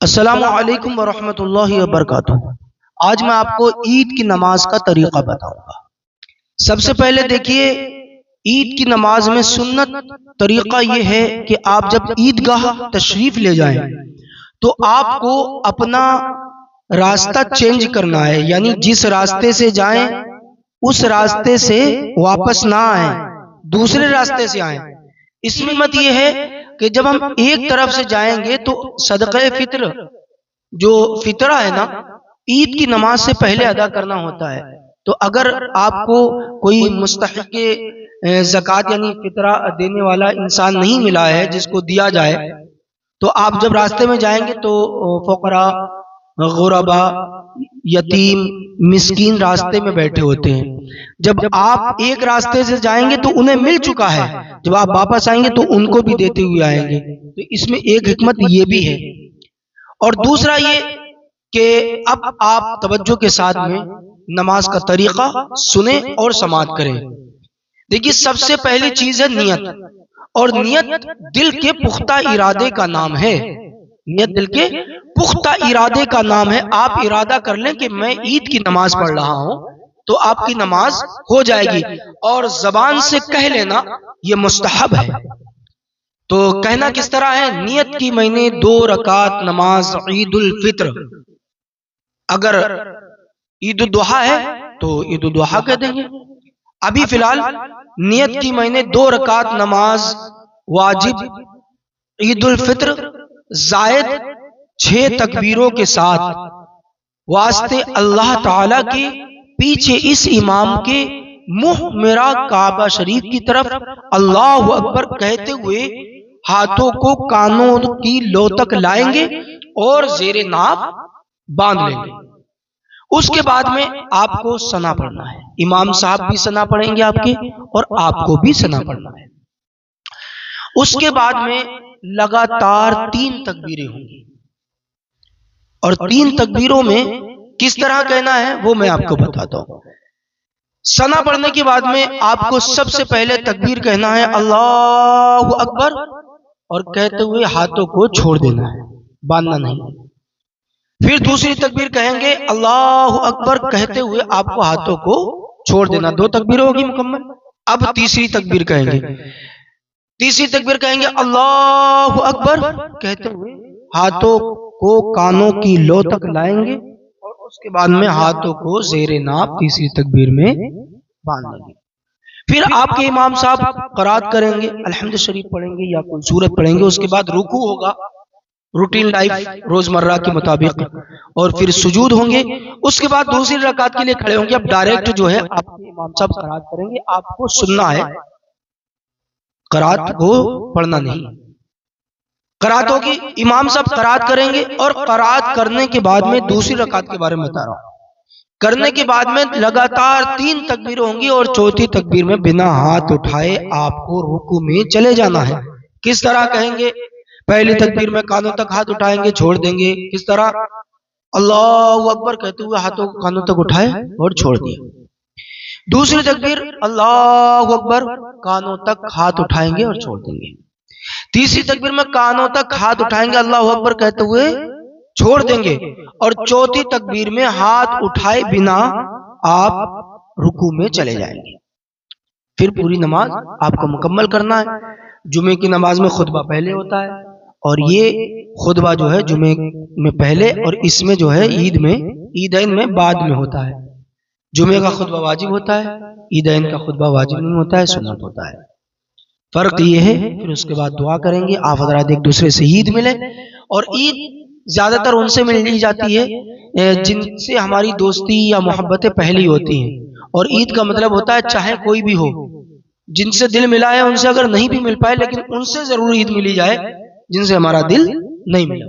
السلام علیکم ورحمۃ اللہ وبرکاتہ۔ آج میں آپ کو عید کی نماز کا طریقہ بتاؤں گا۔ سب سے پہلے دیکھیے، عید کی نماز میں سنت طریقہ یہ ہے کہ آپ جب عیدگاہ تشریف لے جائیں تو آپ کو اپنا راستہ چینج کرنا ہے، یعنی جس راستے سے جائیں اس راستے سے واپس نہ آئیں، دوسرے راستے سے آئیں۔ اس میں مت یہ ہے کہ جب ہم ایک طرف سے جائیں گے تو صدقہ فطر جو فطرہ ہے نا، عید کی نماز سے پہلے ادا کرنا ہوتا ہے۔ تو اگر آپ کو کوئی مستحق زکوٰۃ یعنی فطرہ دینے والا انسان نہیں ملا ہے جس کو دیا جائے، تو آپ جب راستے میں جائیں گے تو فقراء، غربا، یتیم، مسکین راستے میں بیٹھے ہوتے ہیں۔ جب آپ ایک راستے سے جائیں گے تو انہیں مل چکا ہے، جب آپ واپس آئیں گے تو ان کو بھی دیتے ہوئے آئیں گے۔ تو اس میں ایک حکمت یہ بھی ہے، اور دوسرا یہ کہ اب آپ توجہ کے ساتھ میں نماز کا طریقہ سنیں اور سماعت کریں۔ دیکھیے، سب سے پہلی چیز ہے نیت، اور نیت دل کے پختہ ارادے کا نام ہے۔ نیت دل کے پختہ ارادے کا نام ہے۔ آپ ارادہ کر لیں کہ میں عید کی نماز پڑھ رہا ہوں تو آپ کی نماز ہو جائے گی، اور زبان سے کہہ لینا یہ مستحب ہے۔ تو کہنا کس طرح ہے؟ نیت کی میں نے 2 رکعت نماز عید الفطر۔ اگر عید الضحیٰ ہے تو عید الضحیٰ کہہ دیں گے۔ ابھی فی الحال نیت کی میں نے 2 رکعت نماز واجب عید الفطر زائد 6 تکبیروں کے ساتھ واسطے اللہ تعالی کے پیچھے اس امام کے منہ میرا کعبہ شریف کی طرف اللہ اکبر کہتے ہوئے ہاتھوں کو کانوں کی لو تک لائیں گے اور زیر ناف باندھ لیں گے۔ اس کے بعد میں آپ کو ثنا پڑھنا ہے۔ امام صاحب بھی ثنا پڑھیں گے آپ کے، اور آپ کو بھی ثنا پڑھنا ہے۔ اس کے بعد میں لگاتار 3 تکبیریں ہوں گی، اور 3 تکبیروں میں کس طرح کہنا ہے وہ میں آپ کو بتاتا ہوں۔ ثنا پڑھنے کے بعد میں آپ کو سب سے پہلے تکبیر کہنا ہے اللہ اکبر، اور کہتے ہوئے ہاتھوں کو چھوڑ دینا ہے، باندھنا نہیں۔ پھر دوسری تکبیر کہیں گے اللہ اکبر، کہتے ہوئے آپ کو ہاتھوں کو چھوڑ دینا۔ 2 تکبیر ہوگی مکمل۔ اب تیسری تکبیر کہیں گے۔ تیسری تکبیر کہیں گے اللہ اکبر، کہتے ہوئے ہاتھوں کو کانوں کی لو تک لائیں گے، اور اس کے بعد میں ہاتھوں کو زیر ناف تیسری تکبیر میں باندھ لیں گے۔ پھر آپ کے امام صاحب قرات کریں گے، الحمد شریف پڑھیں گے یا کوئی سورت پڑھیں گے۔ اس کے بعد رکوع ہوگا روٹین لائف روزمرہ کے مطابق، اور پھر سجود ہوں گے۔ اس کے بعد دوسری رکعت کے لیے کھڑے ہوں گے۔ اب ڈائریکٹ جو ہے آپ کے امام صاحب قرات کریں گے، آپ کو سننا ہے، قرات کو پڑھنا نہیں۔ قرات ہوگی، امام صاحب قرات کریں گے، اور قرات کرنے کے بعد میں دوسری رکعت کے بارے میں بتا رہا ہوں۔ کرنے کے بعد میں لگاتار 3 تکبیر ہوں گی، اور چوتھی تکبیر میں بنا ہاتھ اٹھائے آپ کو رکوع میں چلے جانا ہے۔ کس طرح کہیں گے؟ پہلی تکبیر میں کانوں تک ہاتھ اٹھائیں گے، چھوڑ دیں گے۔ کس طرح؟ اللہ اکبر کہتے ہوئے ہاتھوں کو کانوں تک اٹھائے اور چھوڑ دیا۔ دوسری تکبیر اللہ اکبر، کانوں تک ہاتھ اٹھائیں گے اور چھوڑ دیں گے۔ تیسری تکبیر میں کانوں تک ہاتھ اٹھائیں گے، اللہ اکبر کہتے ہوئے چھوڑ دیں گے، اور چوتھی تکبیر میں ہاتھ اٹھائے بنا آپ رکوع میں چلے جائیں گے۔ پھر پوری نماز آپ کو مکمل کرنا ہے۔ جمعے کی نماز میں خطبہ پہلے ہوتا ہے، اور یہ خطبہ جو ہے جمعے میں پہلے، اور اس میں جو ہے عیدین میں بعد میں ہوتا ہے۔ جمعے کا خطبہ واجب ہوتا ہے، عیدین کا خطبہ واجب نہیں ہوتا ہے، سنت ہوتا ہے۔ فرق یہ ہے۔ پھر اس کے بعد دعا کریں گے، آپ حضرات ایک دوسرے سے عید ملے، اور عید زیادہ تر ان سے ملی جاتی ہے جن سے ہماری دوستی یا محبتیں پہلی ہوتی ہیں، اور عید کا مطلب ہوتا ہے چاہے کوئی بھی ہو، جن سے دل ملا ہے ان سے اگر نہیں بھی مل پائے لیکن ان سے ضرور عید ملی جائے جن سے ہمارا دل نہیں ملا۔